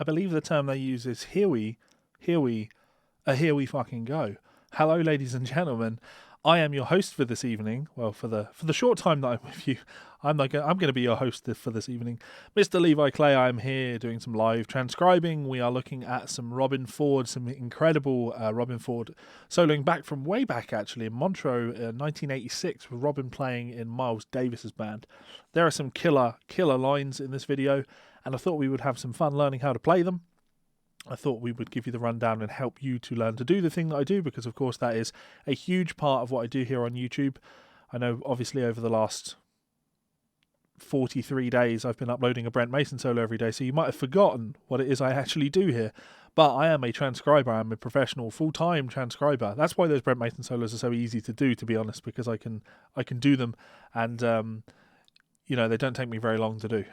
I believe the term they use is here we fucking go. Hello, ladies and gentlemen. I am your host for this evening. Well, for the short time that I'm with you, I'm going to be your host for this evening, Mr. Levi Clay. I'm here doing some live transcribing. We are looking at some Robben Ford, some incredible Robben Ford soloing back from way back actually in Montreux, 1986, with Robben playing in Miles Davis's band. There are some killer lines in this video, and I thought we would have some fun learning how to play them. I thought we would give you the rundown and help you to learn to do the thing that I do, because of course that is a huge part of what I do here on YouTube. I know obviously over the last 43 days I've been uploading a Brent Mason solo every day, so you might have forgotten what it is I actually do here. But I am a transcriber. I'm a professional full-time transcriber. That's why those Brent Mason solos are so easy to do, to be honest, because I can do them, and you know, they don't take me very long to do.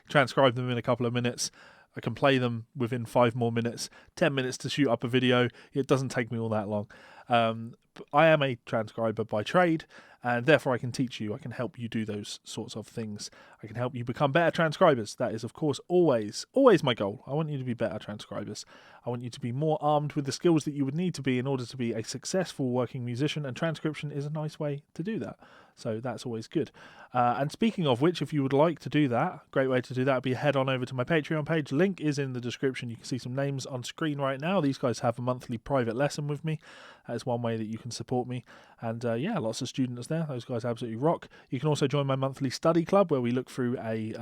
Transcribe them in a couple of minutes. I can play them within 5 more minutes, 10 minutes to shoot up a video. It doesn't take me all that long. I am a transcriber by trade, and therefore I can teach you. I can help you do those sorts of things. I can help you become better transcribers. That is, of course, always my goal. I want you to be better transcribers. I want you to be more armed with the skills that you would need to be in order to be a successful working musician, and transcription is a nice way to do that. So that's always good. And speaking of which, if you would like to do that, great way to do that would be head on over to my Patreon page. Link is in the description. You can see some names on screen right now. These guys have a monthly private lesson with me. That is one way that you can support me. And yeah, lots of students there. Those guys absolutely rock. You can also join my monthly study club, where we look through a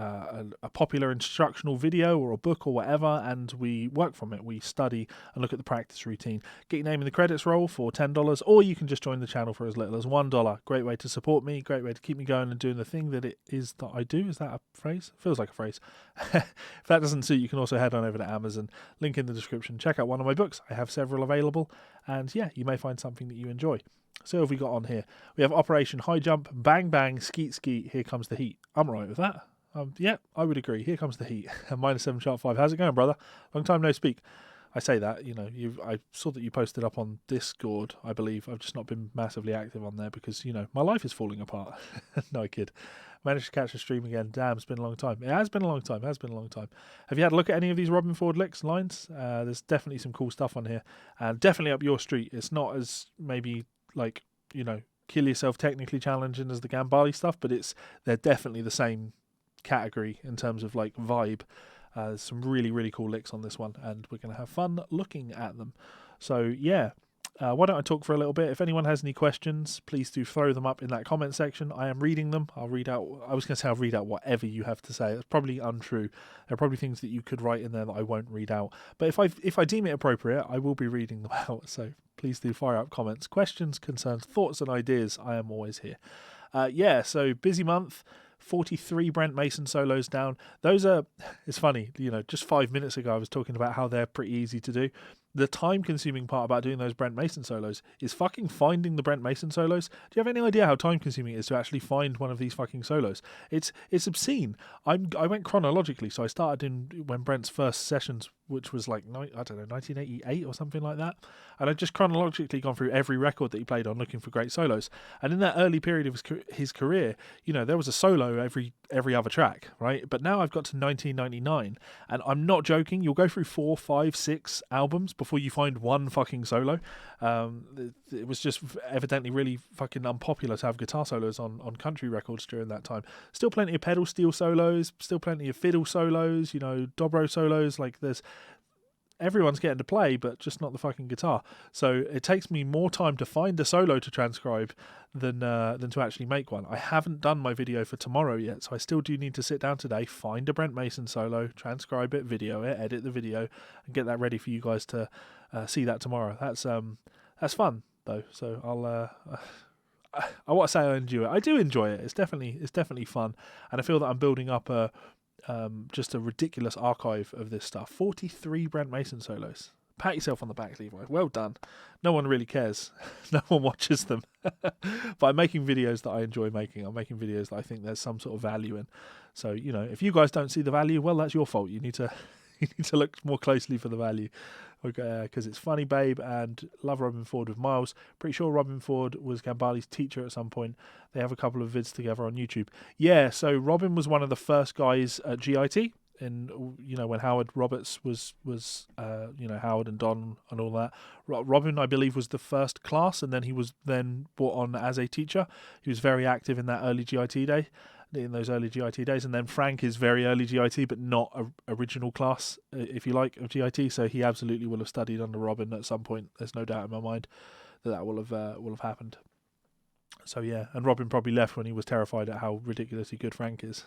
popular instructional video or a book or whatever, and we work from it. We study and look at the practice routine. Get your name in the credits roll for $10, or you can just join the channel for as little as $1. Great way to support me, great way to keep me going and doing the thing that it is that I do. Is that a phrase? Feels like a phrase. If that doesn't suit, you can also head on over to Amazon. Link in the description. Check out one of my books. I have several available, and yeah, you may find something that you enjoy. So what have we got on here? We have Operation High Jump, Bang Bang, Skeet Skeet, Here Comes the Heat. I'm right with that. Yeah, I would agree. Here Comes the Heat. -7 sharp 5. How's it going, brother? Long time no speak. I say that, you know, I saw that you posted up on Discord, I believe. I've just not been massively active on there because, you know, my life is falling apart. No, I kid. Managed to catch a stream again. Damn, it's been a long time. It has been a long time. It has been a long time. Have you had a look at any of these Robben Ford licks, lines? There's definitely some cool stuff on here. And definitely up your street. It's not as maybe like, you know, kill yourself technically challenging as the Gambale stuff, but they're definitely the same category in terms of like vibe. There's some really cool licks on this one, and we're going to have fun looking at them. So yeah, why don't I talk for a little bit? If anyone has any questions, please do throw them up in that comment section. I am reading them. I'll read out whatever you have to say. That's probably untrue. There are probably things that you could write in there that I won't read out. But if I deem it appropriate, I will be reading them out. So please do fire up comments, questions, concerns, thoughts and ideas. I am always here. Yeah, so busy month. 43 Brent Mason solos down. Those are, it's funny, you know, just 5 minutes ago I was talking about how they're pretty easy to do. The time-consuming part about doing those Brent Mason solos is fucking finding the Brent Mason solos. Do you have any idea how time-consuming it is to actually find one of these fucking solos? It's obscene. I went chronologically, so I started in when Brent's first sessions, which was like, I don't know, 1988 or something like that. And I'd just chronologically gone through every record that he played on looking for great solos. And in that early period of his career, you know, there was a solo every other track, right? But now I've got to 1999, and I'm not joking, you'll go through 4, 5, 6 albums before you find one fucking solo. It was just evidently really fucking unpopular to have guitar solos on country records during that time. Still plenty of pedal steel solos, still plenty of fiddle solos, you know, dobro solos. Like everyone's getting to play, but just not the fucking guitar. So it takes me more time to find a solo to transcribe than to actually make one. I haven't done my video for tomorrow yet, so I still do need to sit down today, find a Brent Mason solo, transcribe it, video it, edit the video, and get that ready for you guys to see that tomorrow. That's fun though. So I want to say I enjoy it. I do enjoy it. It's definitely fun, and I feel that I'm building up just a ridiculous archive of this stuff. 43 Brent Mason solos. Pat yourself on the back, Levi. Well done. No one really cares. No one watches them. But I'm making videos that I enjoy making. I'm making videos that I think there's some sort of value in. So, you know, if you guys don't see the value, well, that's your fault. You need to look more closely for the value. Because it's funny, babe, and love Robben Ford with Miles. Pretty sure Robben Ford was Gambale's teacher at some point. They have a couple of vids together on YouTube. Yeah, so Robben was one of the first guys at GIT. you know, when Howard Roberts was you know, Howard and Don and all that. Robben, I believe, was the first class, and then he was then brought on as a teacher. He was very active in that early GIT day, in those early GIT days. And then Frank is very early GIT, but not a original class, if you like, of GIT. So he absolutely will have studied under Robben at some point. There's no doubt in my mind that will have happened. So yeah, and Robben probably left when he was terrified at how ridiculously good Frank is.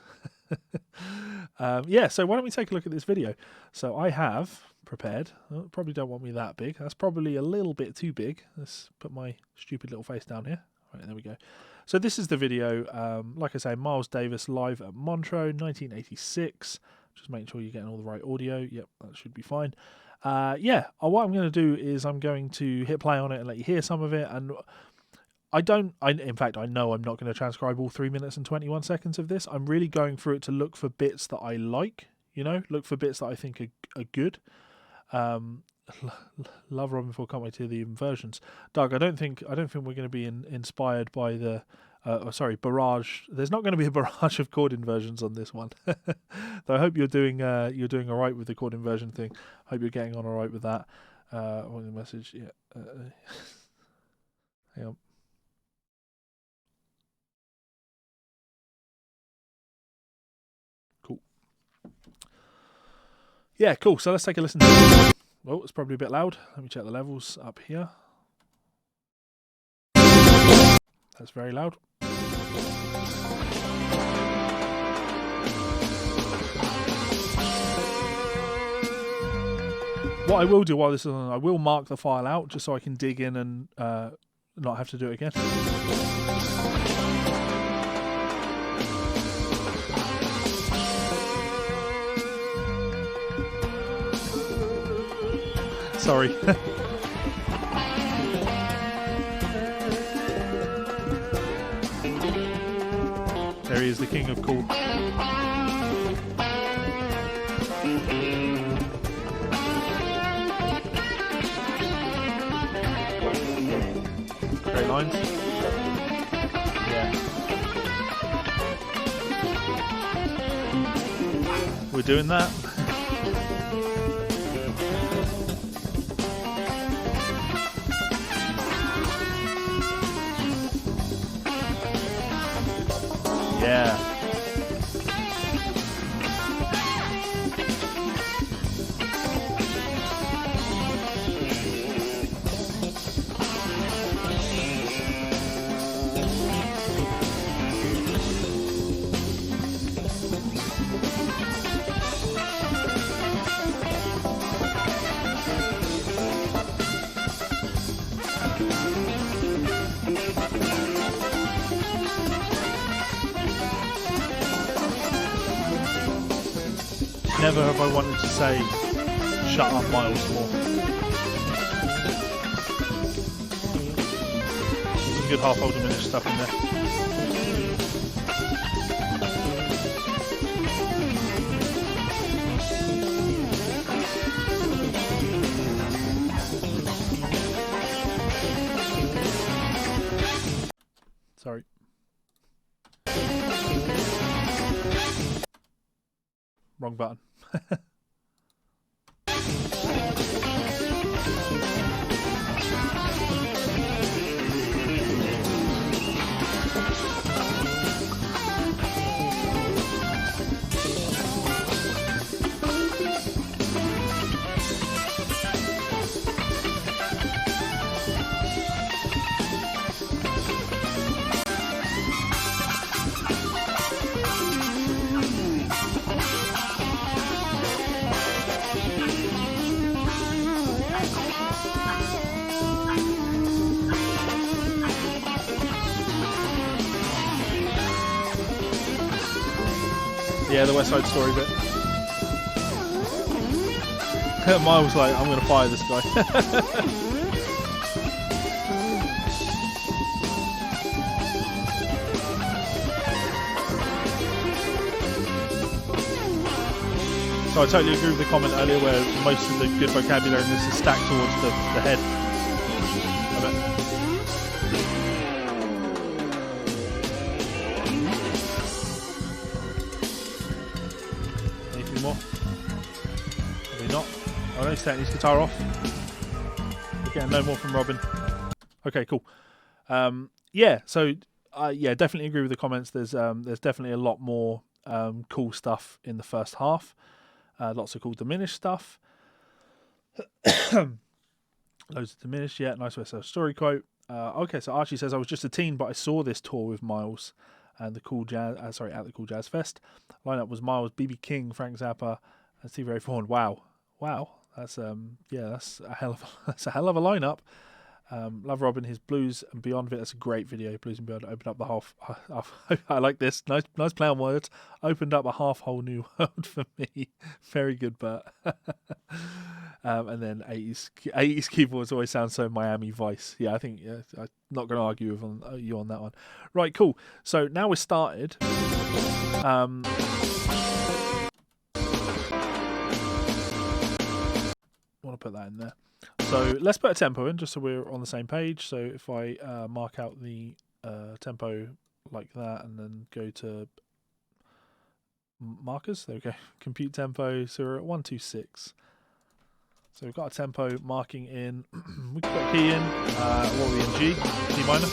Yeah, so why don't we take a look at this video? So I have prepared, probably don't want me that big, that's probably a little bit too big. Let's put my stupid little face down here. Right, there we go. So this is the video, like I say, Miles Davis live at Montreux, 1986. Just making sure you're getting all the right audio. Yep, that should be fine. Yeah, what I'm going to do is I'm going to hit play on it and let you hear some of it. And in fact, I know I'm not going to transcribe all 3 minutes and 21 seconds of this. I'm really going through it to look for bits that I like, you know, look for bits that I think are good. Love Robben before, can't wait to hear the inversions. Doug, I don't think we're going to be inspired by the barrage. There's not going to be a barrage of chord inversions on this one. Though I hope you're doing all right with the chord inversion thing. I hope you're getting on all right with that. What the message? Yeah. Hang on. Cool. Yeah, cool. So let's take a listen to it. Oh, it's probably a bit loud. Let me check the levels up here. That's very loud. What I will do while this is on, I will mark the file out just so I can dig in and not have to do it again. Sorry. There he is, the king of cool. Great lines. Yeah. We're doing that. Yeah. Never have I wanted to say, shut up, Miles, more. Some good half-whole diminished stuff in there. Sorry. Wrong button. Yeah, the West Side Story bit. Miles like, I'm going to fire this guy. So I totally agree with the comment earlier where most of the good vocabulary in this is stacked towards the head of it. Any more? Probably not. Oh no, he's taking his guitar off. We're getting no more from Robben. Okay, cool. Yeah, so yeah, definitely agree with the comments. There's definitely a lot more cool stuff in the first half. Lots of cool diminished stuff. Loads of diminished, yeah. Nice West Side Story quote. Okay, so Archie says, I was just a teen, but I saw this tour with Miles and the Cool Jazz. At the Cool Jazz Fest. Lineup was Miles, BB King, Frank Zappa, and Stevie Ray Vaughan. Wow, that's that's a hell of a lineup. Love Robben, his Blues and Beyond of it. That's a great video. Blues and Beyond opened up the half. I like this. Nice play on words. Opened up a whole new world for me. Very good, but and then 80s keyboards always sound so Miami Vice. Yeah, I think I'm not going to argue with you on that one. Right, cool. So now we're started. Want to put that in there. So let's put a tempo in just so we're on the same page. So if I mark out the tempo like that and then go to markers, there we go, compute tempo, so we're at 126. So we've got a tempo marking in, we can put a key in, what are we in, G minor.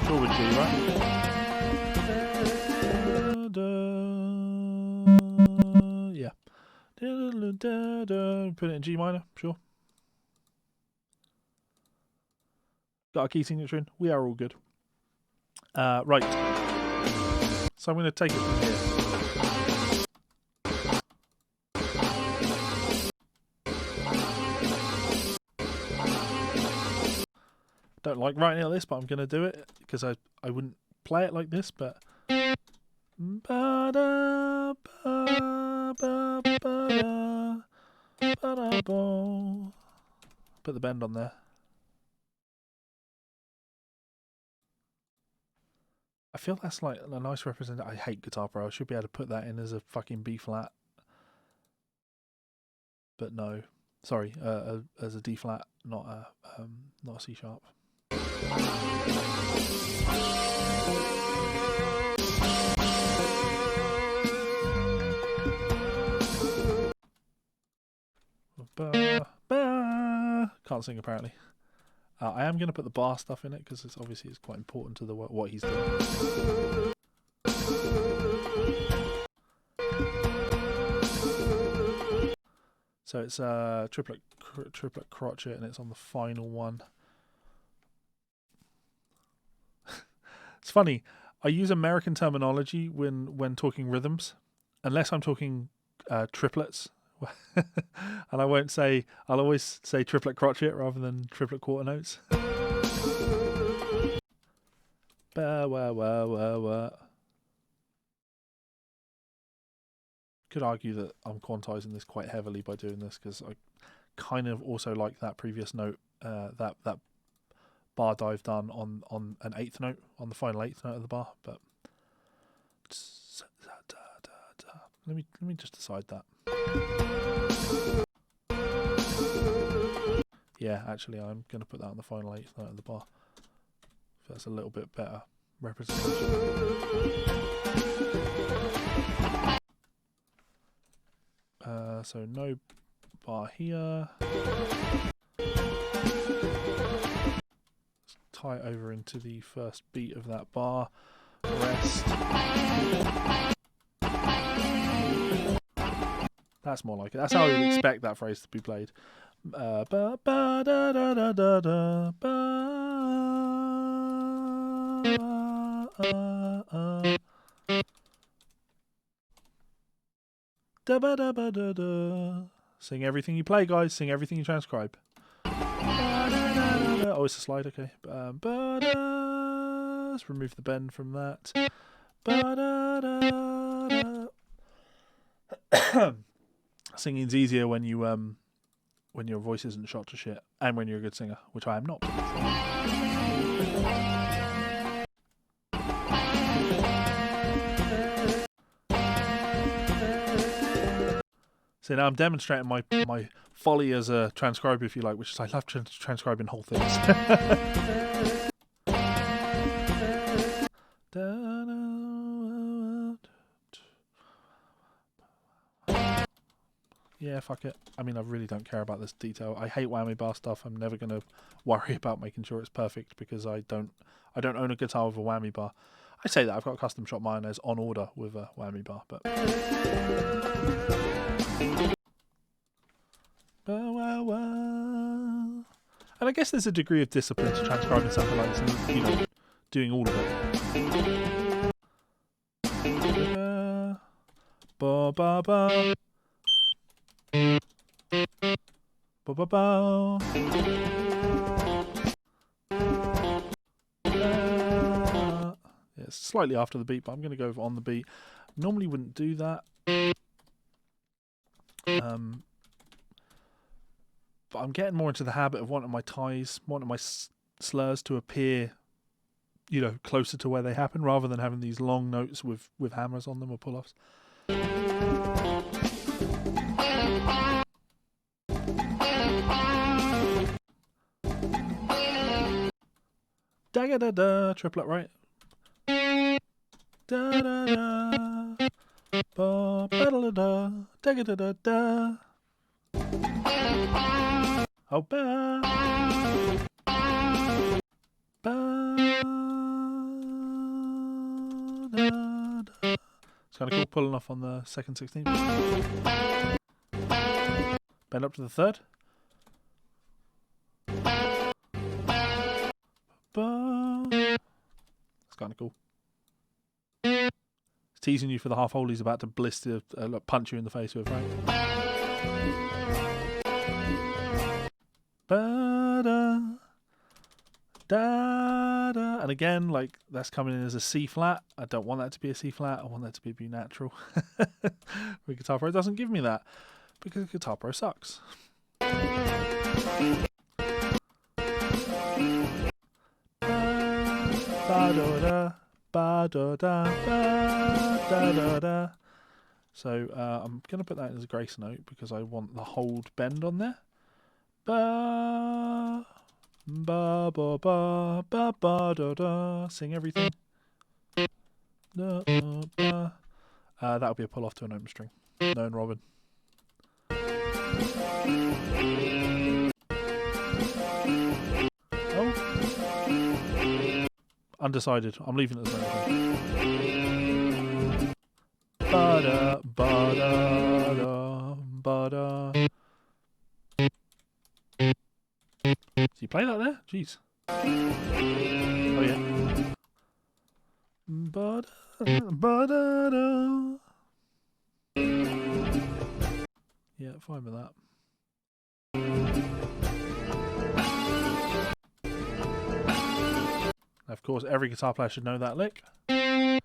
Sure with G, right? Yeah. Put it in G minor, sure. Got a key signature in. We are all good. Right. So I'm going to take it from here. Don't like writing it like this, but I'm going to do it because I wouldn't play it like this, but... Put the bend on there. I feel that's like a nice representation. I hate Guitar Pro. I should be able to put that in as a fucking B flat. But no. Sorry, as a D flat, not a C sharp. Can't sing apparently. I am going to put the bar stuff in it because it's obviously quite important to the what he's doing. So it's triplet crotchet and it's on the final one. It's funny. I use American terminology when talking rhythms, unless I'm talking triplets. And I'll always say triplet crotchet rather than triplet quarter notes. Could argue that I'm quantizing this quite heavily by doing this because I kind of also like that previous note, that bar dive done on an eighth note, on the final eighth note of the bar. But let me just decide that. Yeah, actually, I'm going to put that on the final eighth note of the bar. That's a little bit better representation. So no bar here. Let's tie it over into the first beat of that bar. Rest. That's more like it. That's how I would expect that phrase to be played. Sing everything you play, guys. Sing everything you transcribe. Oh, it's a slide, okay. Let's remove the bend from that. Singing's easier when you when your voice isn't shot to shit, and when you're a good singer, which I am not. So now I'm demonstrating my folly as a transcriber, if you like, which is I love transcribing whole things. Yeah, fuck it. I mean, I really don't care about this detail. I hate whammy bar stuff. I'm never going to worry about making sure it's perfect because I don't own a guitar with a whammy bar. I say that I've got a custom shop Mayonnaise on order with a whammy bar, but and I guess there's a degree of discipline to transcribing something like this and, you know, doing all of it. Ba ba ba. Ba ba ba. Yeah, it's slightly after the beat, but I'm going to go on the beat. Normally wouldn't do that. But I'm getting more into the habit of wanting my ties, wanting my slurs to appear, you know, closer to where they happen, rather than having these long notes with hammers on them or pull-offs. Da da da, triplet right. Da da da, ba ba da da, da da da da. Oh, ba ba da da. It's kind of cool pulling off on the second 16th. Bend up to the third. Ba. It's kind of cool. It's teasing you for the half hole he's about to blister, punch you in the face with, right? Ba-da, da-da. And again, like, that's coming in as a C flat. I don't want that to be a C flat. I want that to be B natural. With Guitar Pro, it doesn't give me that because Guitar Pro sucks. Ba-da-da, ba-da-da, ba-da-da. So I'm going to put that as a grace note because I want the hold bend on there. Ba ba ba ba ba ba da da. Sing everything. Da, da, da. That'll be a pull off to an open string. Known Robben. Oh. Undecided. I'm leaving it as open. Ba da ba da da ba da. Do you play that there? Jeez. Oh yeah. Ba-da-da. Yeah, fine with that. Of course, every guitar player should know that lick. And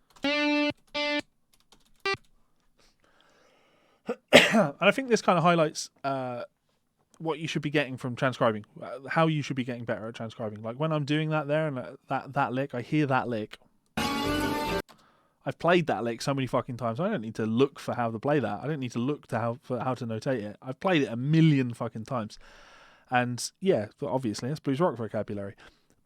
I think this kind of highlights what you should be getting from transcribing, how you should be getting better at transcribing. Like when I'm doing that there and that lick, I hear that lick. I've played that lick so many fucking times. I don't need to look for how to play that. I don't need to look to how to notate it. I've played it a million fucking times. And yeah, obviously it's blues rock vocabulary.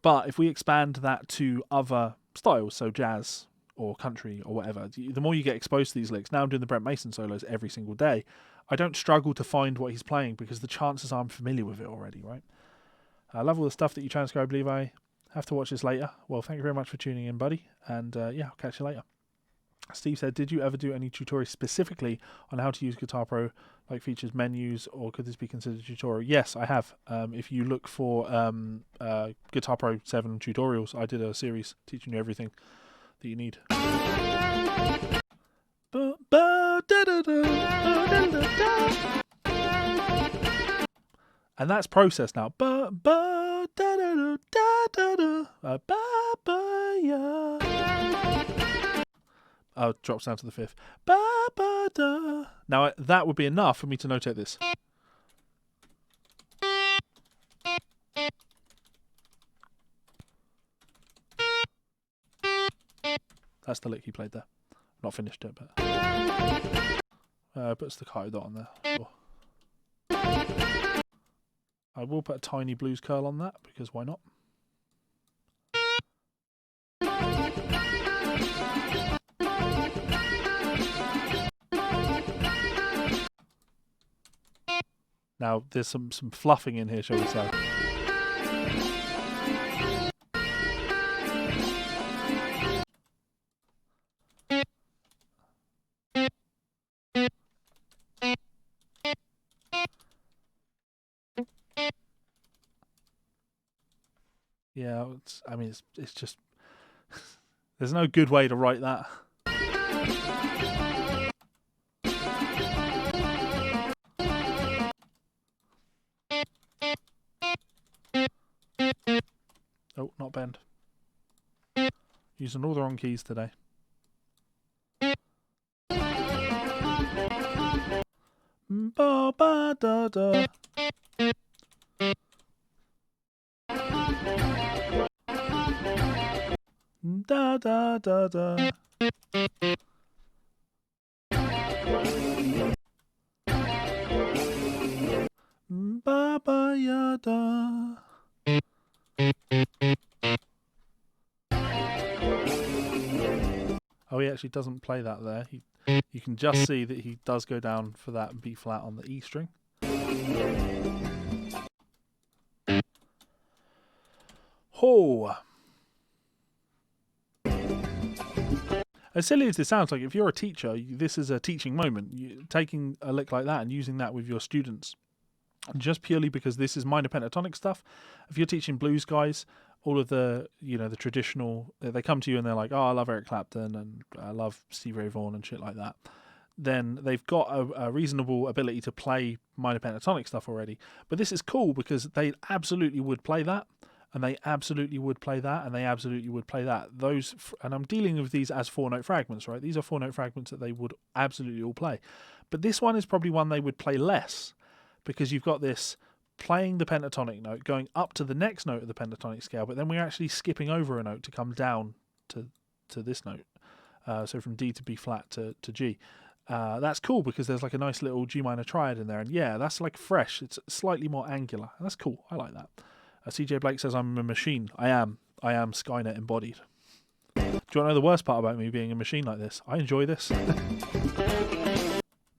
But if we expand that to other styles, so jazz or country or whatever, the more you get exposed to these licks. Now I'm doing the Brent Mason solos every single day. I don't struggle to find what he's playing because the chances are I'm familiar with it already, right? I love all the stuff that you transcribe, Levi. Have to watch this later. Well, thank you very much for tuning in, buddy. And yeah, I'll catch you later. Steve said, did you ever do any tutorials specifically on how to use Guitar Pro, like features, menus, or could this be considered a tutorial? Yes, I have. If you look for Guitar Pro 7 tutorials, I did a series teaching you everything that you need. And that's processed now. Oh, it drops down to the fifth. Now that would be enough for me to notate this. That's the lick he played there. Not finished it, but put a staccato dot on there. Oh. I will put a tiny blues curl on that because why not? Now, there's some fluffing in here, shall we say. Yeah, I mean, it's just there's no good way to write that. Oh, not bend. Using all the wrong keys today. Ba ba da da. Da da da da. Ba ba ya da. Oh, he actually doesn't play that there. You can just see that he does go down for that B flat on the E string. Oh. As silly as this sounds, like if you're a teacher, this is a teaching moment. Taking a lick like that and using that with your students, just purely because this is minor pentatonic stuff. If you're teaching blues guys, all of the the traditional, they come to you and they're like, oh, I love Eric Clapton and I love Stevie Ray Vaughan and shit like that. Then they've got a reasonable ability to play minor pentatonic stuff already. But this is cool because they absolutely would play that. And they absolutely would play that, and they absolutely would play that. And I'm dealing with these as 4-note fragments, right? These are 4-note fragments that they would absolutely all play. But this one is probably one they would play less, because you've got this playing the pentatonic note, going up to the next note of the pentatonic scale, but then we're actually skipping over a note to come down to this note. So from D to B flat to G. That's cool because there's like a nice little G minor triad in there. And yeah, that's like fresh. It's slightly more angular. And that's cool. I like that. CJ Blake says, I'm a machine. I am Skynet embodied. Do you want to know the worst part about me being a machine like this? I enjoy this.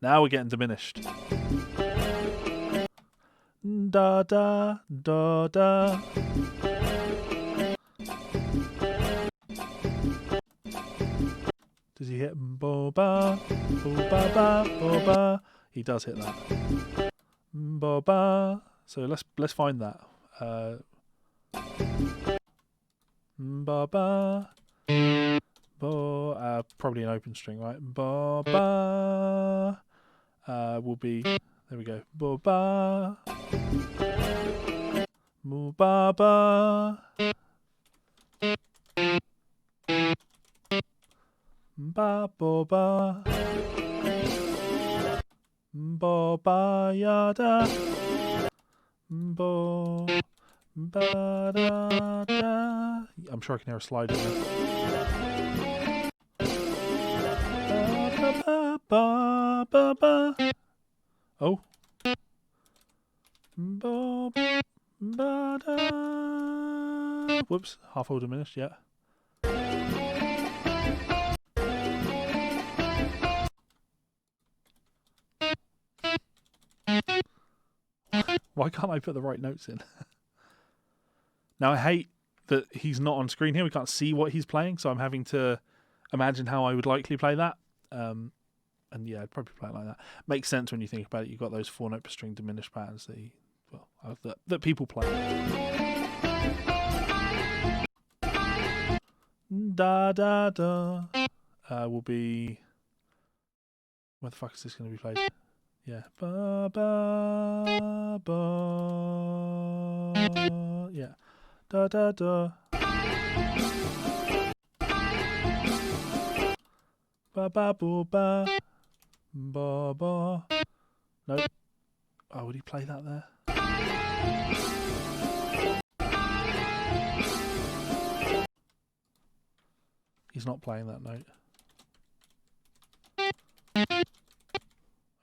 Now we're getting diminished. Da da da da. Does he hit bo ba bo ba ba bo ba? He does hit that. Bo ba. So let's find that. Ba ba bo. Probably an open string, right? Ba ba. Will be. There we go. Bo ba. Mu ba ba. Ba bo ba. Bo ba ya da. Bo ba da da. I'm sure I can hear a slide in there. Ba ba ba ba. Oh. Bo ba da. Whoops, half all diminished, yeah. Why can't I put the right notes in? Now, I hate that he's not on screen here. We can't see what he's playing, so I'm having to imagine how I would likely play that. And yeah, I'd probably play it like that. Makes sense when you think about it. You've got those 4-note per string diminished patterns that people play. Da da da. Will be. Where the fuck is this going to be played? Yeah. Ba ba ba. Yeah. Da da da. Ba ba boo ba. Ba ba. Nope. Oh, would he play that there? He's not playing that note.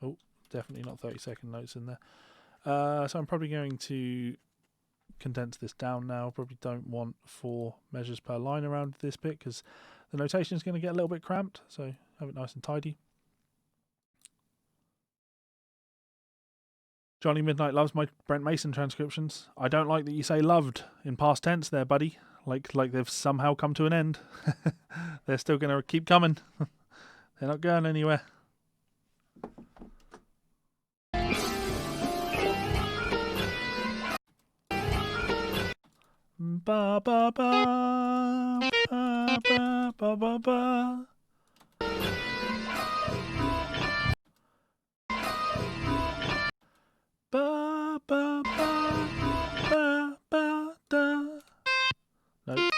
Oh, definitely not 30-second notes in there. So I'm probably going to condense this down now. Probably don't want 4 measures per line around this bit because the notation is going to get a little bit cramped. So have it nice and tidy. Johnny Midnight loves my Brent Mason transcriptions. I don't like that you say loved in past tense there, buddy. Like they've somehow come to an end. They're still going to keep coming. They're not going anywhere. Ba ba ba ba ba ba ba ba. Ba ba ba ba ba da. No.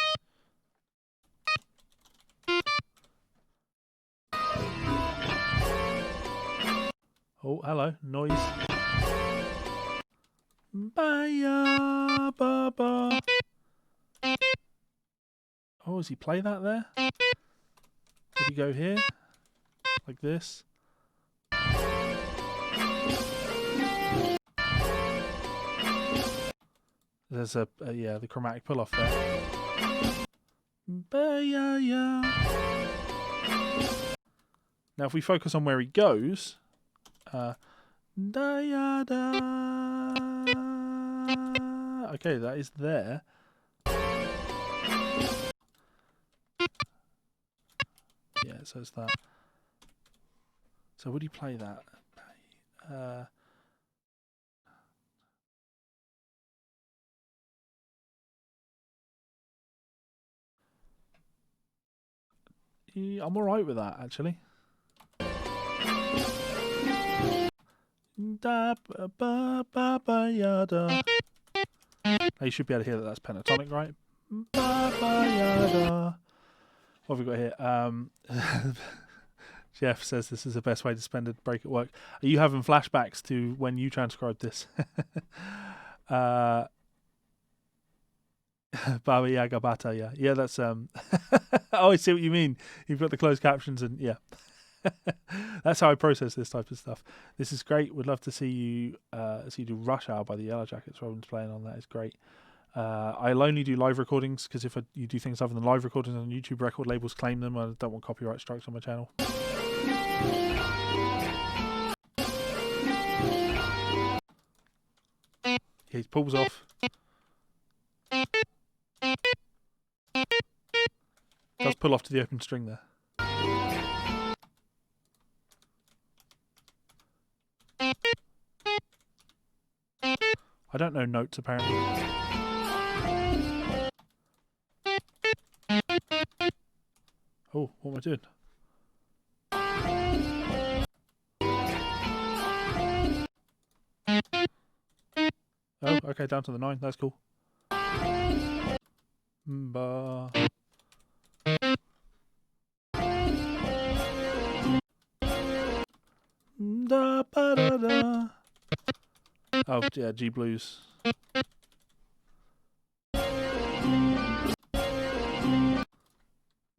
Oh, hello, noise. Ba ya ba ba. Oh, does he play that there? Would he go here? Like this? There's yeah, the chromatic pull off there. Ba-ya-ya. Now if we focus on where he goes, da-ya-da. Okay, that is there. Yeah, so it's that. So would he play that? I'm alright with that, actually. Da ba ba ba ya da. You should be able to hear that that's pentatonic, right? Ba ba ya da. What have we got here? Jeff says this is the best way to spend a break at work. Are you having flashbacks to when you transcribed this? Baba Yaga Bata, yeah. Yeah, that's oh, I see what you mean. You've got the closed captions and yeah. That's how I process this type of stuff. This is great. Would love to see you do Rush Hour by the Yellow Jackets. Robben's playing on that. Is great. I'll only do live recordings because if you do things other than live recordings on YouTube, record labels claim them. I don't want copyright strikes on my channel. Yeah, he pulls off. Does pull off to the open string there. I don't know notes apparently. Oh, what am I doing? Oh, okay, down to the 9. That's cool. Ba. Da ba da da. Oh yeah, G blues.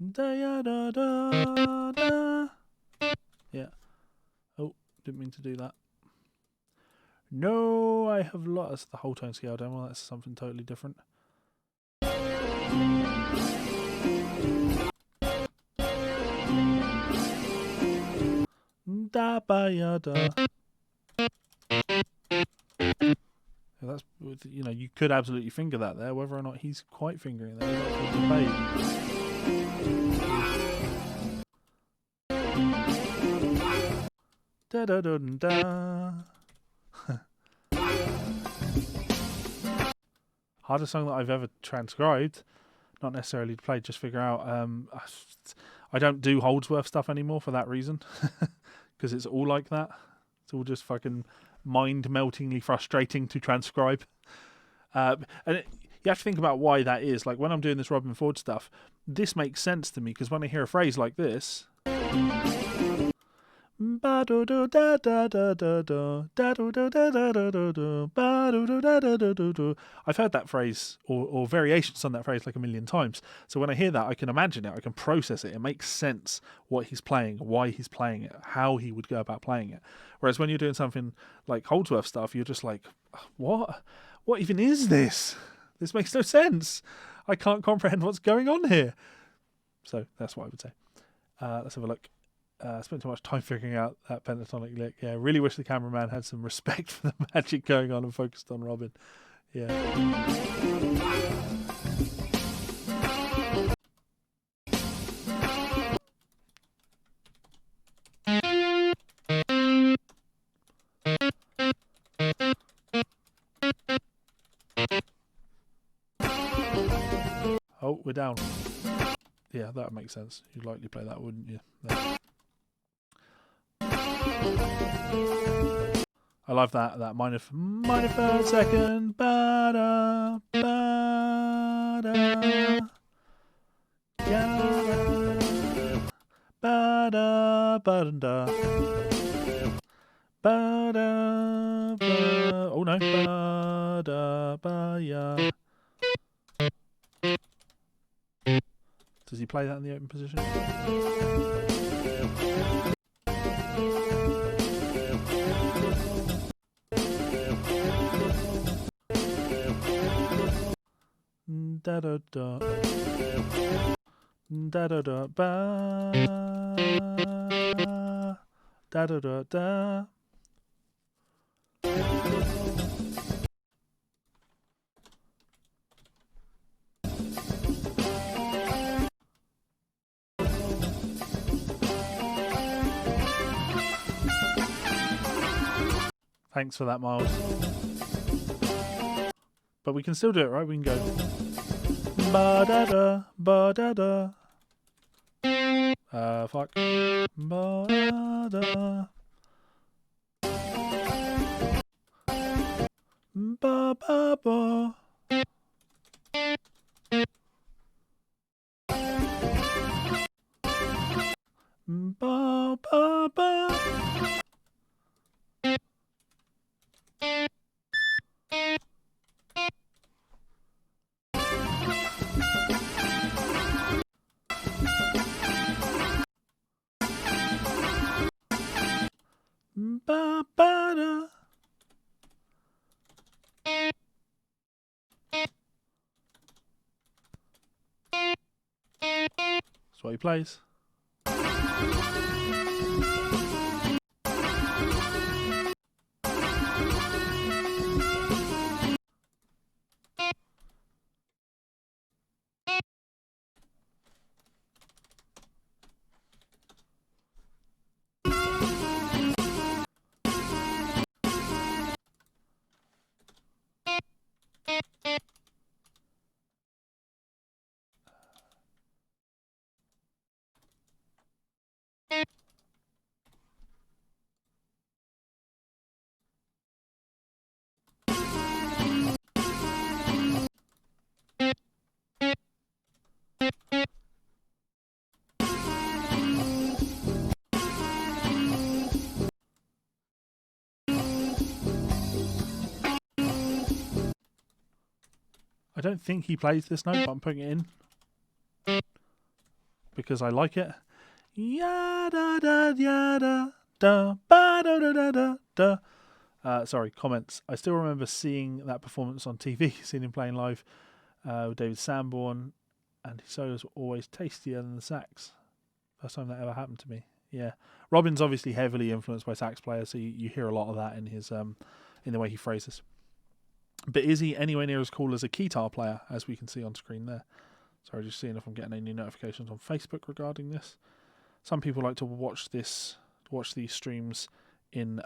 Da ya da da da. Yeah. Oh, didn't mean to do that. No, I have lost the whole tone scale down. Well, that's something totally different. Da ba ya da. That's, you know, you could absolutely finger that there. Whether or not he's quite fingering that is up for debate. Da da da da. Hardest song that I've ever transcribed, not necessarily to play, just figure out. I don't do Holdsworth stuff anymore for that reason, because it's all like that. It's all just fucking mind-meltingly frustrating to transcribe. And you have to think about why that is. Like when I'm doing this Robben Ford stuff, this makes sense to me because when I hear a phrase like this. I've heard that phrase or variations on that phrase like a million times. So when I hear that, I can imagine it, I can process it. It makes sense what he's playing, why he's playing it, how he would go about playing it. Whereas when you're doing something like Holdsworth stuff, you're just like, what? What even is this? This makes no sense. I can't comprehend what's going on here. So that's what I would say. Let's have a look. Spent too much time figuring out that pentatonic lick. Yeah, really wish the cameraman had some respect for the magic going on and focused on Robben. Yeah. Oh, we're down. Yeah, that makes sense. You'd likely play that, wouldn't you? There. I love that minor third second. Ba-da, ba-da, ya-da, ba-da, ba-da, ba-da, ba. Oh no. Ba-da, ba-ya. Does he play that in the open position? Da da da da da da ba da da da da. Thanks for that, Miles. But we can still do it, right? We can go ba da da ba da da. Fuck. Ba da da. Ba ba ba. Ba ba ba. Ba ba da. That's what he plays. I don't think he plays this note, but I'm putting it in because I like it. Yada da yada da ba da da da da da. Sorry, comments. I still remember seeing that performance on TV, seeing him playing live with David Sanborn, and his solos were always tastier than the sax. First time that ever happened to me. Yeah, Robben's obviously heavily influenced by sax players, so you hear a lot of that in his in the way he phrases. But is he anywhere near as cool as a guitar player, as we can see on screen there? Sorry, just seeing if I'm getting any notifications on Facebook regarding this. Some people like to watch these streams in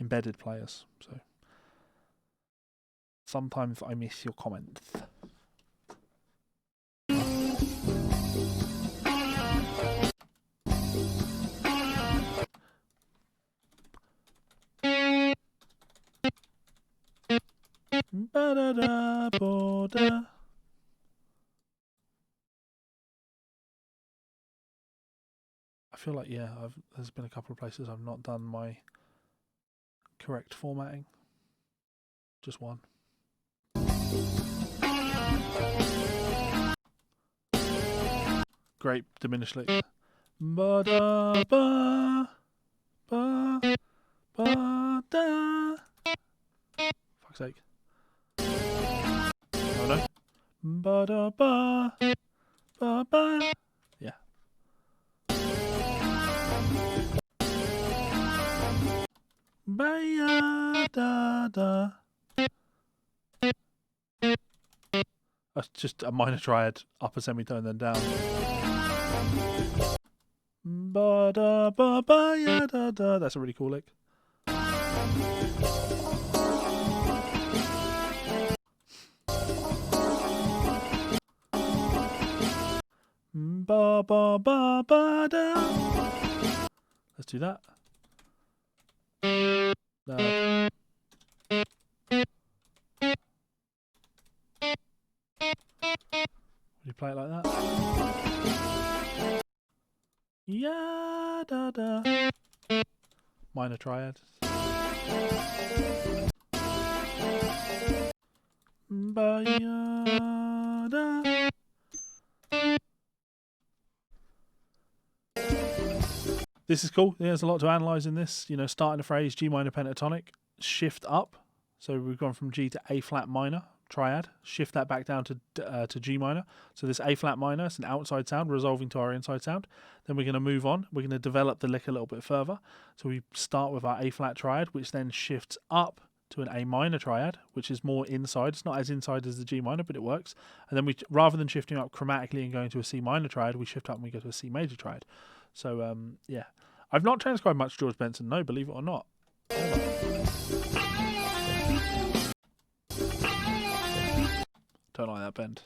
embedded players, so sometimes I miss your comments. Ba-da-da-ba-da. I feel like, yeah, there's been a couple of places I've not done my correct formatting. Just one. Great diminished lick. Ba-da-ba, ba-ba-da. Fuck's sake. Oh no. Ba-da-ba, ba-ba. Yeah. Ba da da. That's just a minor triad, upper semitone, then down. Ba da ba ba ya da da. That's a really cool lick. Ba ba ba ba da. Let's do that. No. Would you play it like that? Ya da da. Minor triad. Ba ya da. This is cool. There's a lot to analyse in this. You know, starting a phrase, G minor pentatonic, shift up. So we've gone from G to A flat minor, triad, shift that back down to G minor. So this A flat minor, it's an outside sound resolving to our inside sound. Then we're going to move on. We're going to develop the lick a little bit further. So we start with our A flat triad, which then shifts up to an A minor triad, which is more inside. It's not as inside as the G minor, but it works. And then we, rather than shifting up chromatically and going to a C minor triad, we shift up and we go to a C major triad. So, yeah. I've not transcribed much George Benson, no, believe it or not. Don't like that bend.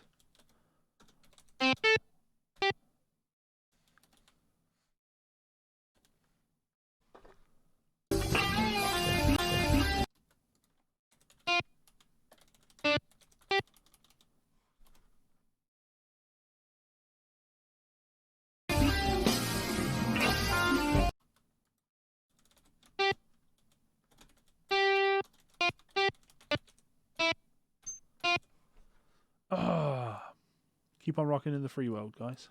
Keep on rocking in the free world, guys.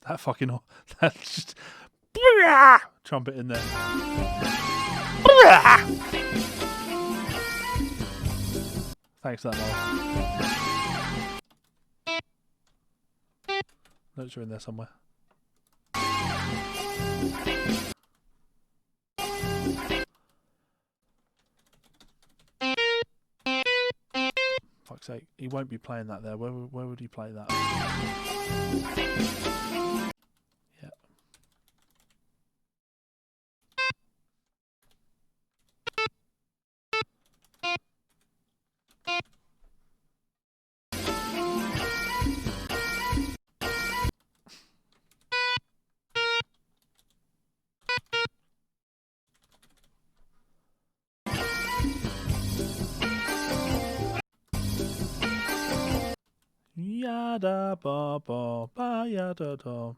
That fucking... That's just... Trumpet in there. Thanks for that, Noel. Notes are in there somewhere. Fuck's sake, he won't be playing that there. Where would he play that? Yeah. Ya da ba ba ba ya da da.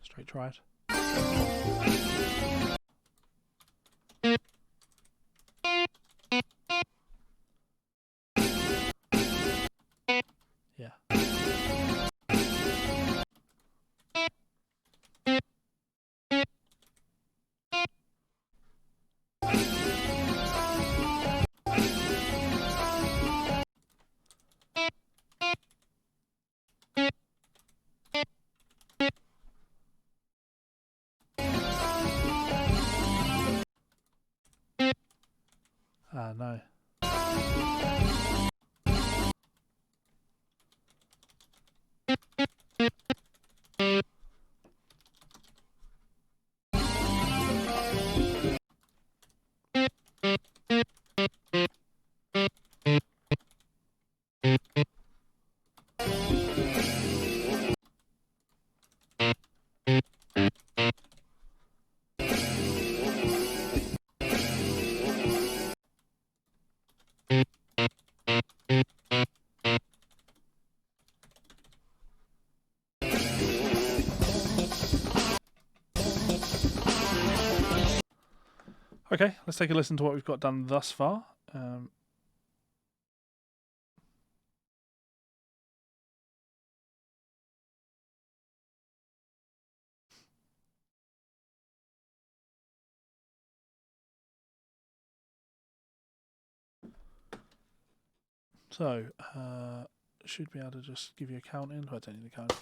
Straight triad. Yeah. Ah, no. Okay, let's take a listen to what we've got done thus far. So, should be able to just give you a count in. I don't need a count.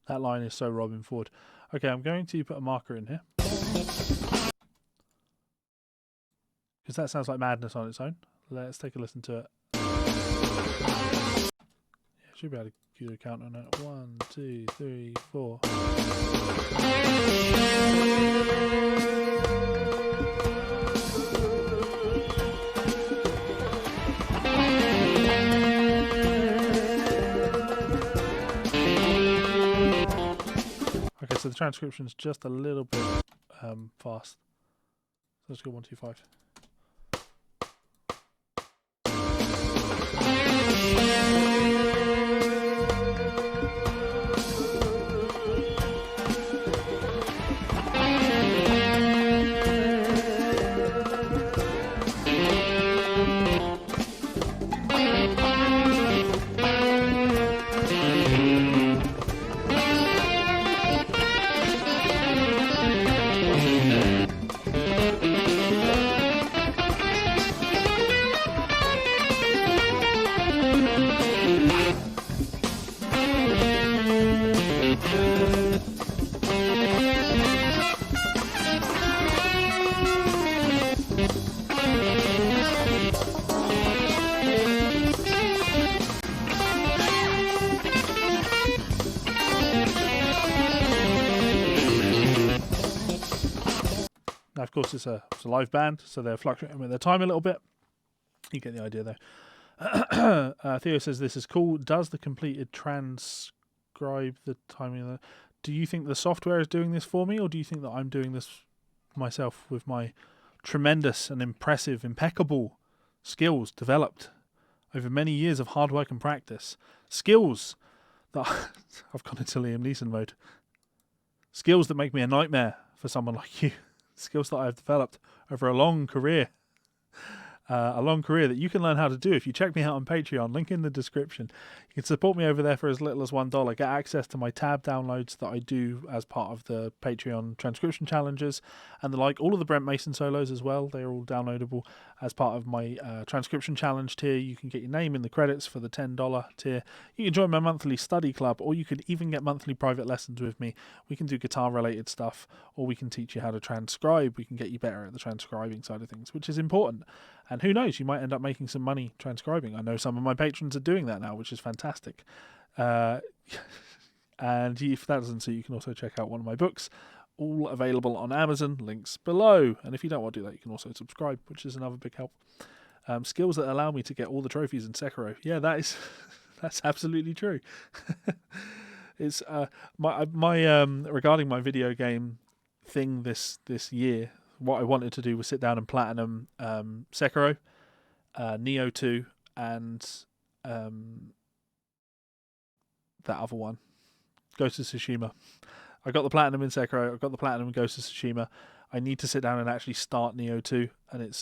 That line is so Robben Ford. Okay, I'm going to put a marker in here. Because that sounds like madness on its own. Let's take a listen to it. Yeah, should be able to give you a count on it. 1, 2, 3, 4. Okay, so the transcription's just a little bit fast. So let's go 1, 2, 5. Now, of course, it's a live band, so they're fluctuating with their time a little bit. You get the idea, though. Theo says, this is cool. Does the completed transcribe the timing of the... Do you think the software is doing this for me, or do you think that I'm doing this myself with my tremendous and impressive, impeccable skills developed over many years of hard work and practice? Skills that... I've gone into Liam Neeson mode. Skills that make me a nightmare for someone like you. Skills that I have developed over a long career. A long career that you can learn how to do if you check me out on Patreon. Link in the description. You can support me over there for as little as $1. Get access to my tab downloads that I do as part of the Patreon transcription challenges and the like. All of the Brent Mason solos as well. They're all downloadable as part of my transcription challenge tier. You can get your name in the credits for the $10 tier. You can join my monthly study club, or you could even get monthly private lessons with me. We can do guitar related stuff, or we can teach you how to transcribe. We can get you better at the transcribing side of things, which is important. And who knows, you might end up making some money transcribing. I know some of my patrons are doing that now, which is fantastic. And if that doesn't suit, you can also check out one of my books, all available on Amazon, links below. And if you don't want to do that, you can also subscribe, which is another big help. Skills that allow me to get all the trophies in Sekiro. Yeah, that's absolutely true. It's regarding my video game thing this year. What I wanted to do was sit down and platinum Sekiro, Neo 2, and that other one, Ghost of Tsushima. I got the platinum in Sekiro. I got the platinum in Ghost of Tsushima. I need to sit down and actually start Neo 2, and it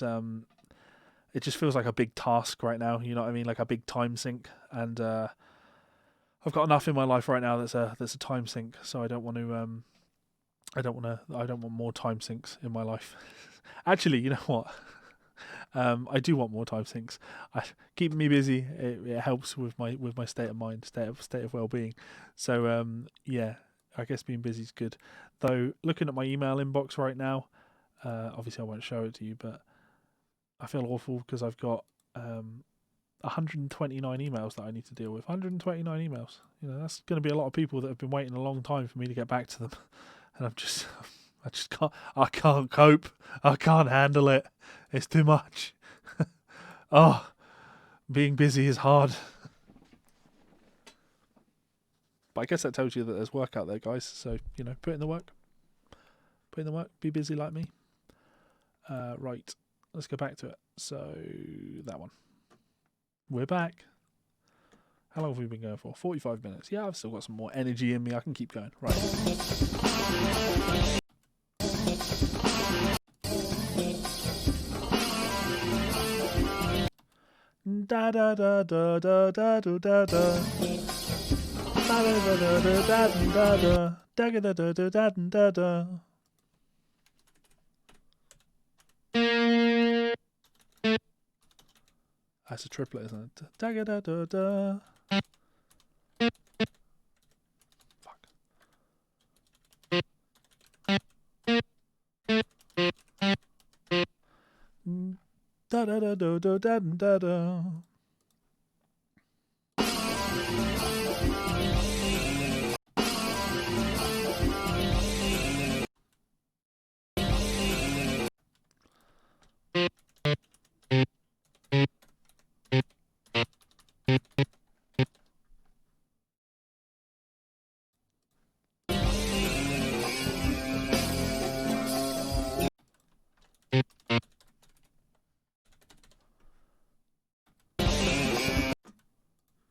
just feels like a big task right now. You know what I mean? Like a big time sink, and I've got enough in my life right now that's a time sink. So I don't want to. I don't want more time sinks in my life. Actually, you know what? I do want more time sinks. Keeping me busy, it helps with my state of mind, state of well-being. So yeah, I guess being busy is good. Though looking at my email inbox right now, obviously I won't show it to you, but I feel awful because I've got 129 emails that I need to deal with. 129 emails. You know, that's going to be a lot of people that have been waiting a long time for me to get back to them. And I just can't. I can't cope. I can't handle it. It's too much. Oh, being busy is hard. But I guess that tells you that there's work out there, guys. So, you know, put in the work. Put in the work. Be busy like me. Right. Let's go back to it. So, that one. We're back. How long have we been going for? 45 minutes. Yeah, I've still got some more energy in me. I can keep going. Right. Da da da da da da da da da. Da da da da da da da da. Da da da da da da da. That's a triplet, isn't it? Da da da da. Fuck. Da da da da da da da da.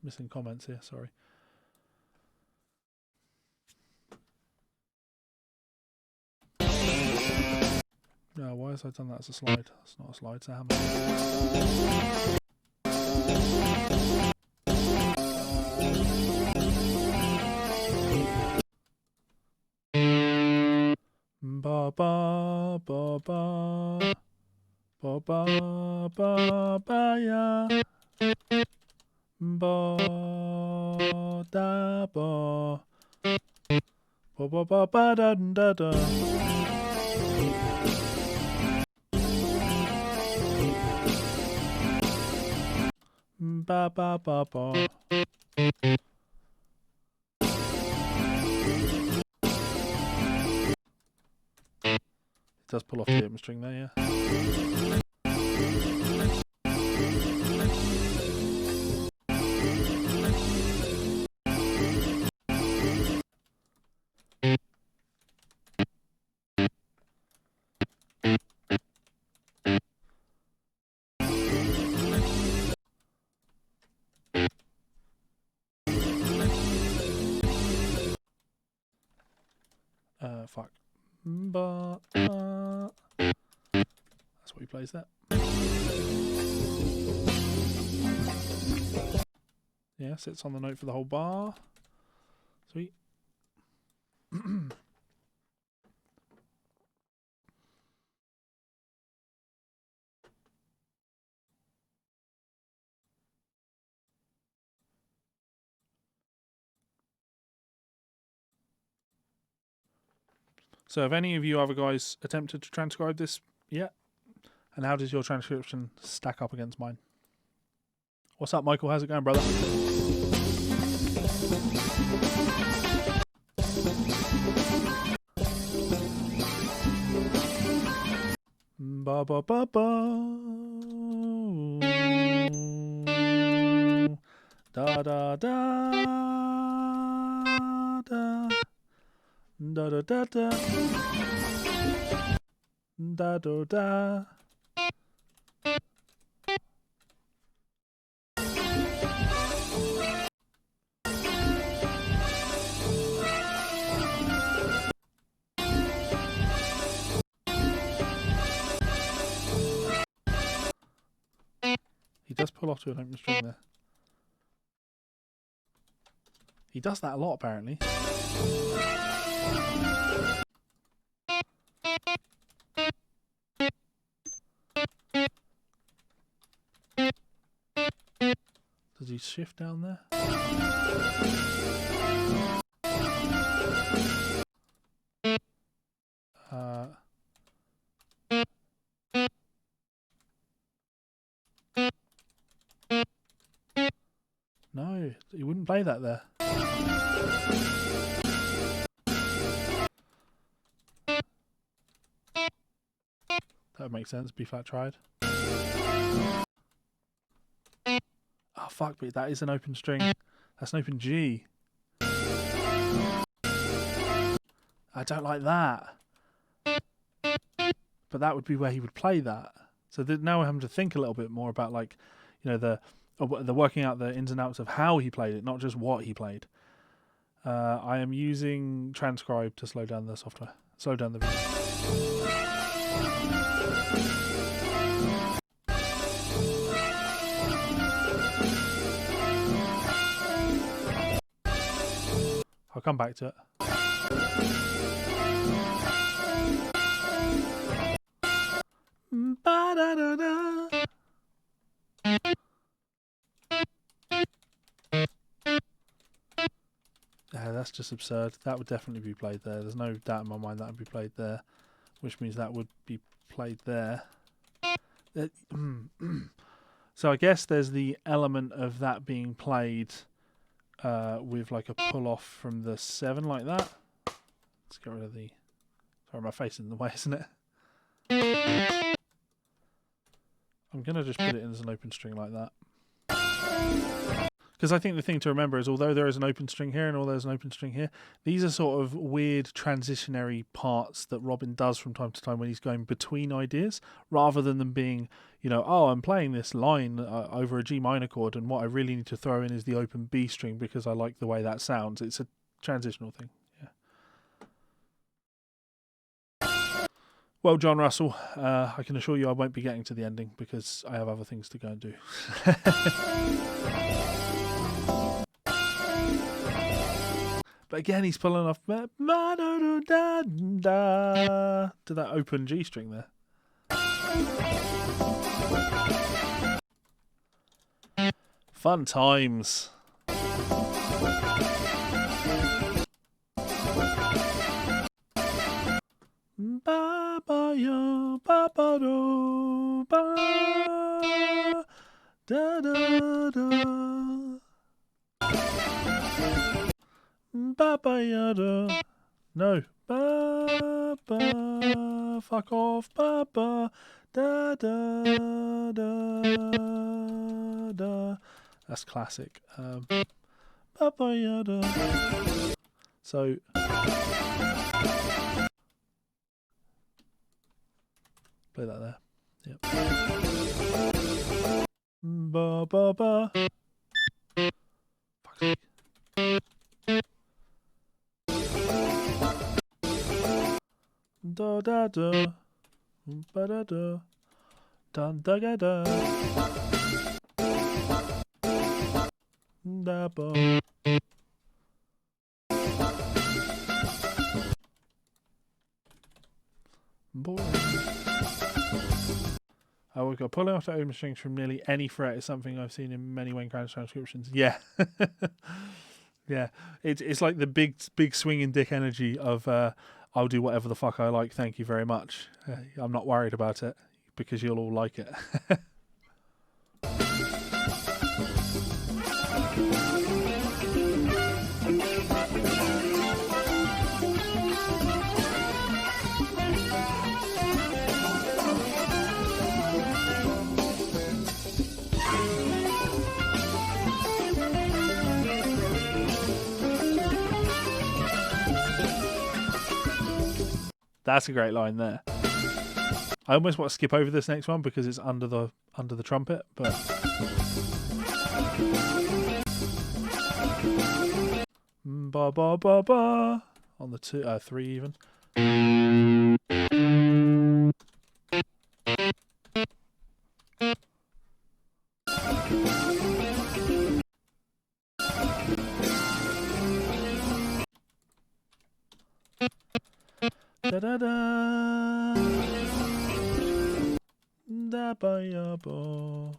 Missing comments here, sorry. No, why has I done that as a slide? That's not a slide, it's a hammer. Ba ba ba ba ba ba ba ba ya. Ba da ba ba ba ba ba da da da. Ba ba ba ba. It does pull off the open string there, yeah. Fuck. Ba, that's what he plays that. Yeah, sits on the note for the whole bar. Sweet. So have any of you other guys attempted to transcribe this yet? And how does your transcription stack up against mine? What's up, Michael? How's it going, brother? Ba ba ba ba. Da da da da. Da da da da. Da da da. He does pull off to an open string there. He does that a lot, apparently. Does he shift down there? No, he wouldn't play that there. That would make sense. B flat triad. Oh fuck, but that is an open string. That's an open G. I don't like that. But that would be where he would play that. So now we're having to think a little bit more about, like, you know, the working out the ins and outs of how he played it, not just what he played. I am using Transcribe to slow down the software. Slow down the video. I'll come back to it. Ba-da-da-da. Yeah, that's just absurd. That would definitely be played there. There's no doubt in my mind that would be played there, which means that would be played there. So I guess there's the element of that being played with like a pull off from the 7 like that. Let's get rid of the... Sorry, my face is in the way, isn't it? I'm going to just put it in as an open string like that. Because I think the thing to remember is, although there is an open string here and although there's an open string here, these are sort of weird transitionary parts that Robben does from time to time when he's going between ideas, rather than them being, you know, oh, I'm playing this line over a G minor chord and what I really need to throw in is the open B string because I like the way that sounds. It's a transitional thing. Yeah. Well, John Russell, I can assure you I won't be getting to the ending because I have other things to go and do. But again, he's pulling off to that open G string there. Fun times. Ba ba yo ba ba do ba da da da. Ba ba ya da. No. Ba ba. Fuck off. Ba ba. Da da da da. That's classic. Ba ba ya da. So. Play that there. Yep. Ba ba ba. Fuck's sake. Da da da. Ba da da. Da da da da. Da ba. Boring. Oh, we've got pulling off the open strings from nearly any fret is something I've seen in many Wayne Krantz transcriptions. Yeah. Yeah. It's like the big swinging dick energy of I'll do whatever the fuck I like, thank you very much. I'm not worried about it because you'll all like it. That's a great line there. I almost want to skip over this next one because it's under the trumpet, but ba ba ba ba on the 3 even. Da da da. Da ba ya bo.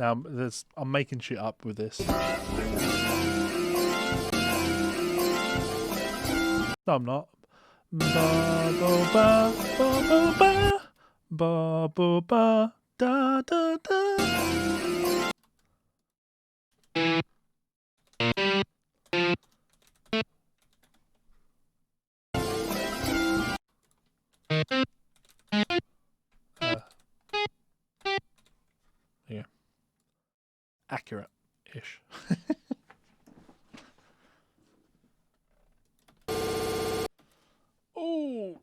Now, I'm making shit up with this. No, I'm not. Ba ba ba ba ba ba ba ba da da da. Yeah, accurate-ish. Oh,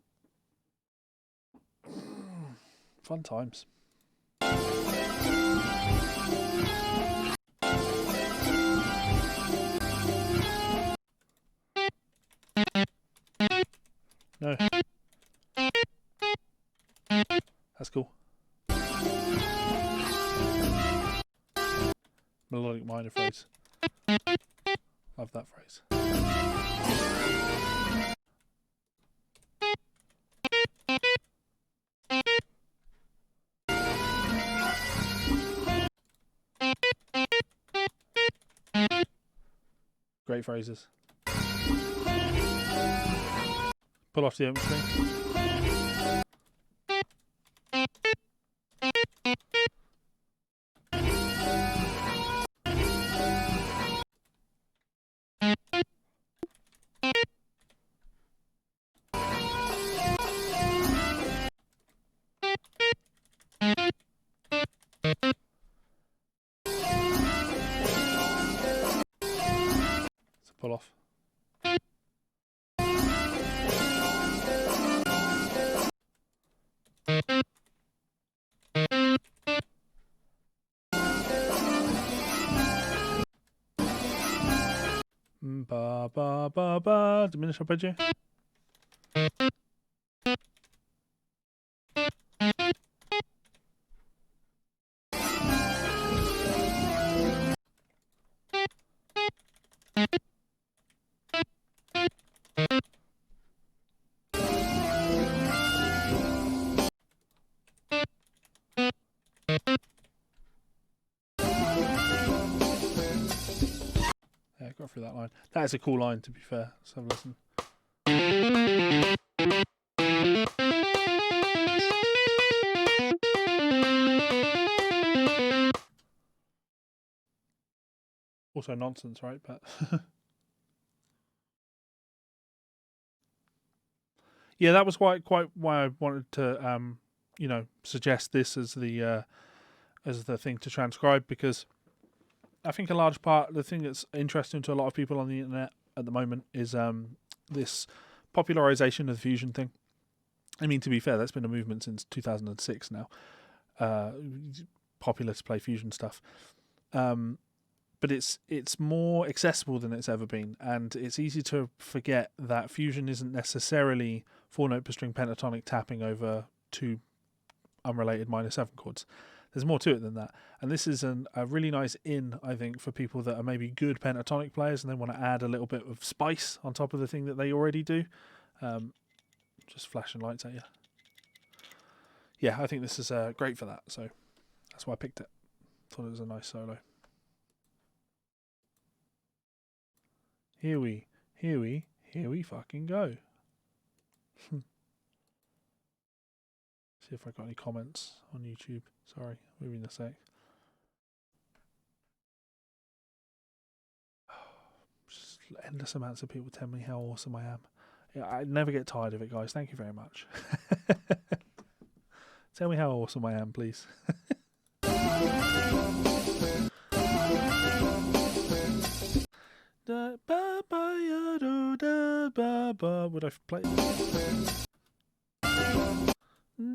fun times. No, that's cool. Melodic minor phrase. Love that phrase. Great phrases. Pull off the empty string. So pull off. Ba ba ba ba. Diminish arpeggio. Yeah, got through that line. That is a cool line, to be fair. Let's have a listen. Also nonsense, right? But yeah, that was quite why I wanted to suggest this as the thing to transcribe, because I think a large part, the thing that's interesting to a lot of people on the internet at the moment is this popularization of the fusion thing. I mean, to be fair, that's been a movement since 2006 now. Popular to play fusion stuff. But it's more accessible than it's ever been, and it's easy to forget that fusion isn't necessarily 4-note per string pentatonic tapping over 2 unrelated minor 7 chords. There's more to it than that, and this is a really nice I think, for people that are maybe good pentatonic players and they want to add a little bit of spice on top of the thing that they already do. Just flashing lights at you. Yeah, I think this is great for that, so that's why I picked it. Thought it was a nice solo. Here we fucking go. See if I got any comments on YouTube. Sorry, maybe in a sec. Just endless amounts of people tell me how awesome I am. Yeah, I never get tired of it, guys. Thank you very much. Tell me how awesome I am, please. Would I play?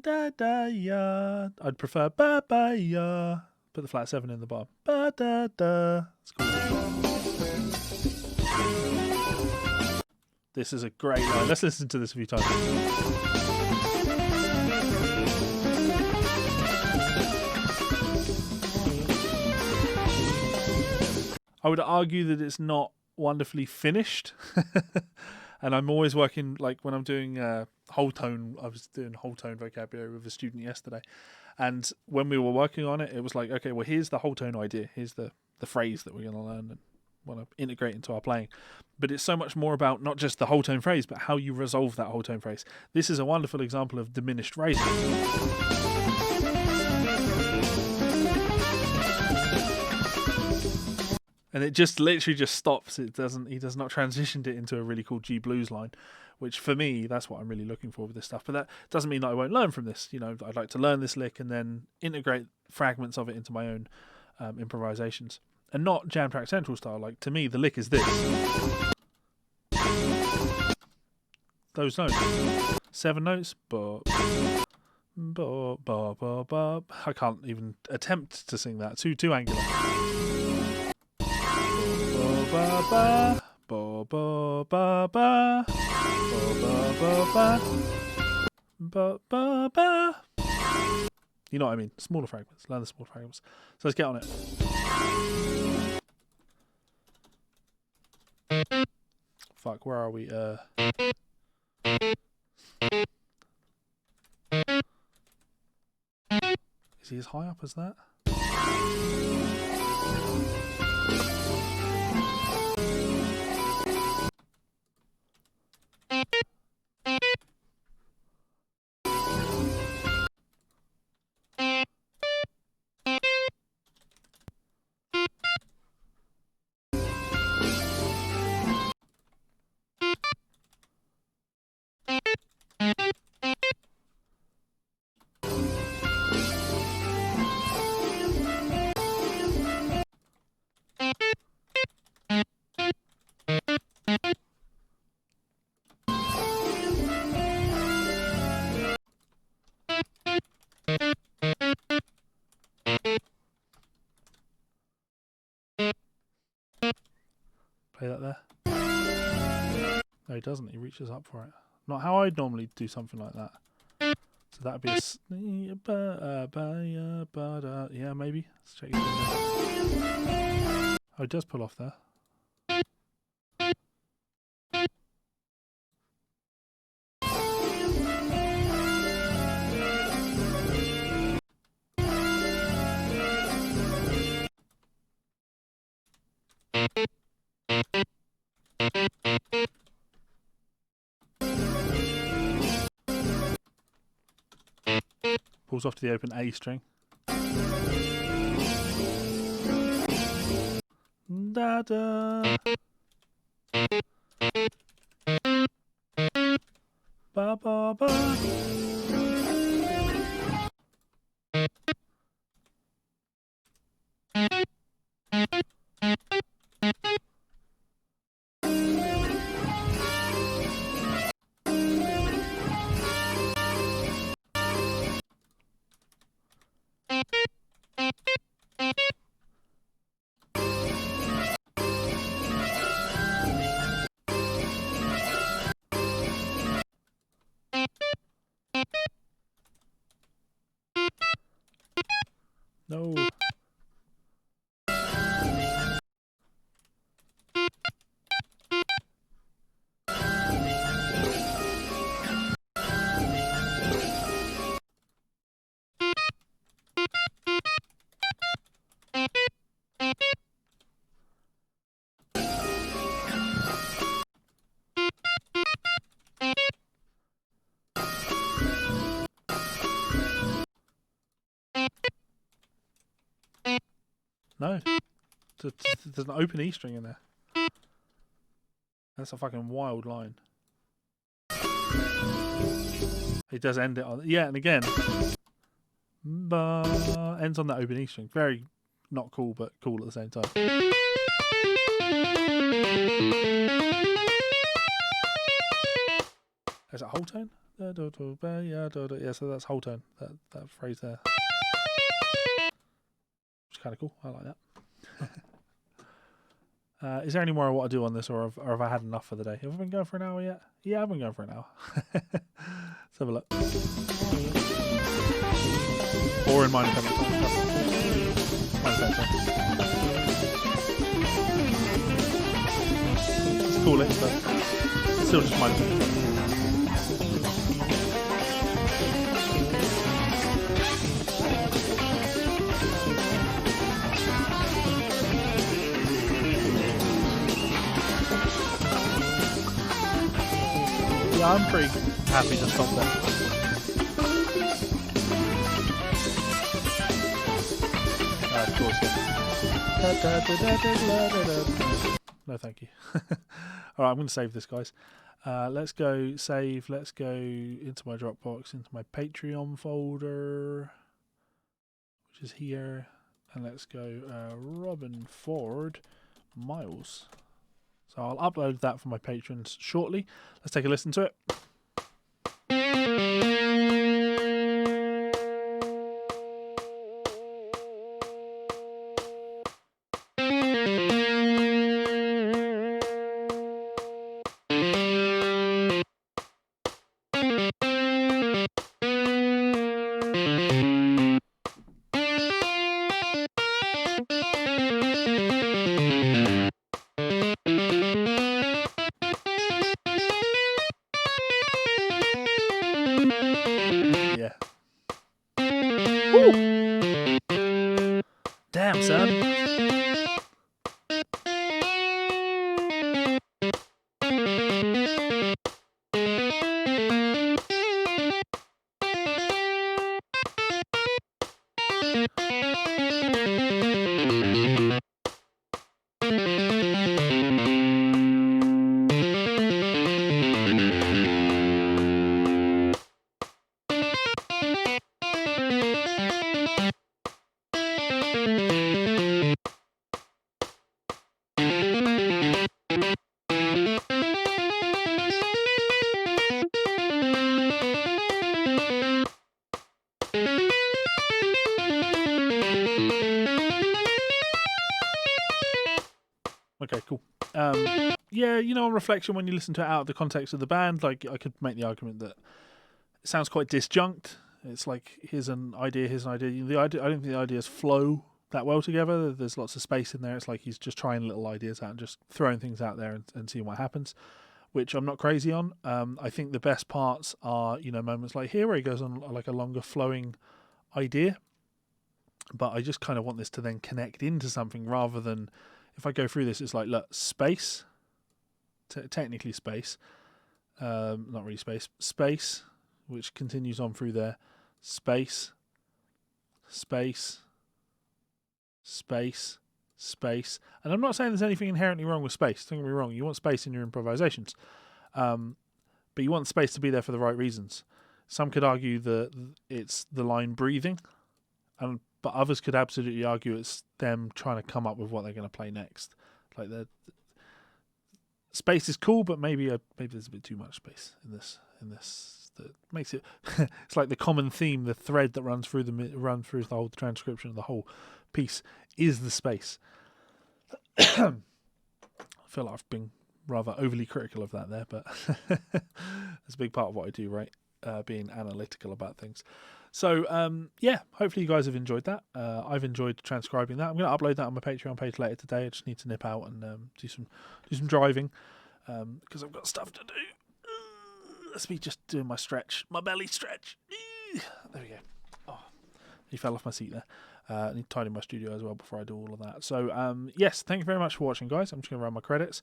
Da da ya. I'd prefer ba ba ya. Put the flat 7 in the bottom. Ba da da. It's cool. This is a great line. Let's listen to this a few times. I would argue that it's not wonderfully finished. And I'm always working, like when I'm doing whole tone, I was doing whole tone vocabulary with a student yesterday. And when we were working on it, it was like, okay, well, here's the whole tone idea. Here's the phrase that we're going to learn and want to integrate into our playing. But it's so much more about not just the whole tone phrase, but how you resolve that whole tone phrase. This is a wonderful example of diminished raising. And it just literally just stops. He does not transitioned it into a really cool G blues line, which for me, that's what I'm really looking for with this stuff. But that doesn't mean that I won't learn from this. You know, I'd like to learn this lick and then integrate fragments of it into my own improvisations. And not Jam Track Central style. Like, to me, the lick is this. Those notes. 7 notes. I can't even attempt to sing that. Too angular. You know what I mean? Smaller fragments. Learn the smaller fragments. So let's get on it. Fuck, where are we? Is he as high up as that? Play that there. No, he doesn't. He reaches up for it. Not how I'd normally do something like that. So that'd be a... yeah, maybe. Let's check it. Oh, it does pull off there. Pulls off to the open A string. Da da. Ba ba ba. No. No. There's an open E string in there. That's a fucking wild line. It does end it on... Yeah, and again... ends on that open E string. Very not cool, but cool at the same time. Is that whole tone? Yeah, so that's whole tone. That phrase there. Which is kind of cool. I like that. Is there any more I want to do on this, or have I had enough for the day? Have I been going for an hour yet? Yeah, I've been going for an hour. Let's have a look. Or in minor penalty. Let's call it, but it's still just minor penalty. Yeah, I'm pretty happy to stop there. Of course, yeah. No, thank you. Alright, I'm going to save this, guys. Let's go save. Let's go into my Dropbox, into my Patreon folder, which is here. And let's go Robben Ford Miles. So I'll upload that for my patrons shortly. Let's take a listen to it. Yeah. Woo! Damn, son. Okay, cool. Yeah, you know, on reflection, when you listen to it out of the context of the band, like, I could make the argument that it sounds quite disjunct. It's like, here's an idea, here's an idea. I don't think the ideas flow that well together. There's lots of space in there. It's like he's just trying little ideas out and just throwing things out there and seeing what happens, which I'm not crazy on. I think the best parts are, you know, moments like here where he goes on like a longer flowing idea. But I just kind of want this to then connect into something rather than, if I go through this, it's like, look, space, technically space, not really space, which continues on through there, space, space, space, space. And I'm not saying there's anything inherently wrong with space. Don't get me wrong, you want space in your improvisations. But you want space to be there for the right reasons. Some could argue that it's the line breathing, but others could absolutely argue it's them trying to come up with what they're going to play next. Like, the space is cool, but maybe there's a bit too much space in this that makes it. It's like the common theme, the thread that runs through the whole transcription of the whole piece is the space. I feel like I've been rather overly critical of that there, but it's a big part of what I do, right? Being analytical about things. So, yeah, hopefully you guys have enjoyed that. I've enjoyed transcribing that. I'm going to upload that on my Patreon page later today. I just need to nip out and do some driving because I've got stuff to do. That's me just doing my stretch, my belly stretch. There we go. Oh, he fell off my seat there. I need to tidy my studio as well before I do all of that. So, yes, thank you very much for watching, guys. I'm just going to run my credits.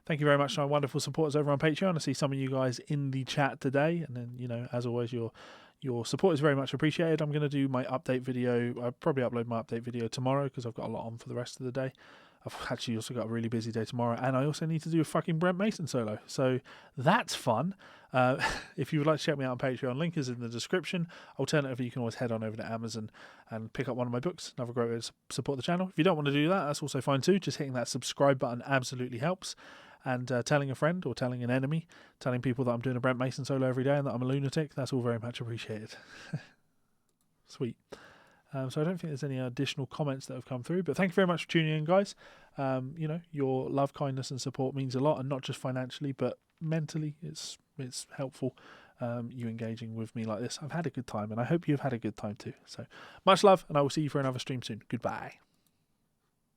Thank you very much to my wonderful supporters over on Patreon. I see some of you guys in the chat today. And then, you know, as always, your support is very much appreciated. I'm going to do my update video. I'll probably upload my update video tomorrow because I've got a lot on for the rest of the day. I've actually also got a really busy day tomorrow, and I also need to do a fucking Brent Mason solo. So that's fun. If you would like to check me out on Patreon, link is in the description. Alternatively, you can always head on over to Amazon and pick up one of my books. Another great way to support the channel. If you don't want to do that, that's also fine too. Just hitting that subscribe button absolutely helps. And telling a friend or telling an enemy, telling people that I'm doing a Brent Mason solo every day and that I'm a lunatic, that's all very much appreciated. Sweet. So I don't think there's any additional comments that have come through, but thank you very much for tuning in, guys. You know, your love, kindness and support means a lot, and not just financially, but mentally. It's helpful, you engaging with me like this. I've had a good time, and I hope you've had a good time too. So much love, and I will see you for another stream soon. Goodbye.